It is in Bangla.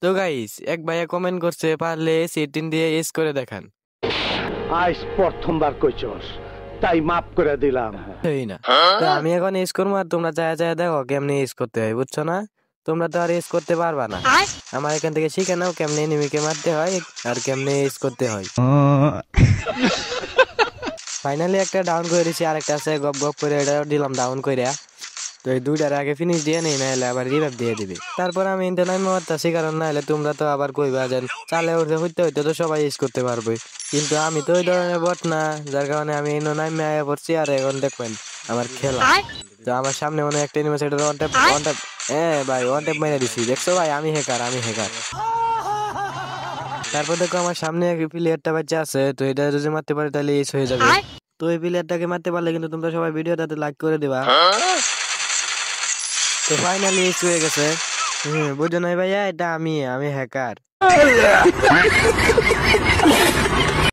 তো গাইস, এক ভাইয়া কমেন্ট করছে পারলে C18 দিয়ে এস করে দেখান। আজ প্রথমবার কইছস, তাই মাফ করে দিলাম। এই না, তো আমি এখন এস করবো আর তোমরা চায়া চায়া দেখো কেমনে এস করতে হয়, বুঝছো না? তোমরা তো আর এস করতে পারবা না। আমার এখান থেকে শিখে নাও কেমনে এনিমিকে মারতে হয় আর কেমনে এস করতে হয়। ফাইনালি একটা ডাউন করে দিছি, আরেকটা আছে গপ গপ করে, এটা দিলাম ডাউন করে। তো এই দুইটার আগে ফিনিশ দিয়ে নেই, না হলে আবার রিভাইভ দিয়ে দিবে। তারপর আমি ইন্টার নাইন মারতাছি, কারণ না হলে তোমরা তো আবার কইবা যে চালে উঠতে হইতে হইতে তো সবাই ইউজ করতে পারবে, কিন্তু আমি তো ওই ধরনের বট না, যার কারণে আমি ইনো নাইমে আয়া পড়ছি। আর এখন দেখবেন আমার খেলা। তো আমার সামনে মনে হয় একটা এনিমি সাইডে ওয়ান ট্যাপ ভাই ওয়ান ট্যাপ মেরে দিছি, দেখছো ভাই? আমি হ্যাকার। তারপর দেখো আমার সামনে এক প্লেয়ারটা বাচ্চা আছে, তো এটা যদি মারতে পারে তাহলে এস হয়ে যাবে। তো এই প্লেয়ারটাকে মারতে পারলে কিন্তু তোমরা সবাই ভিডিওটাতে লাইক করে দিবা। তো ফাইনালি এস হয়ে গেছে। বুঝো নাই ভাইয়া, এটা আমি হ্যাকার।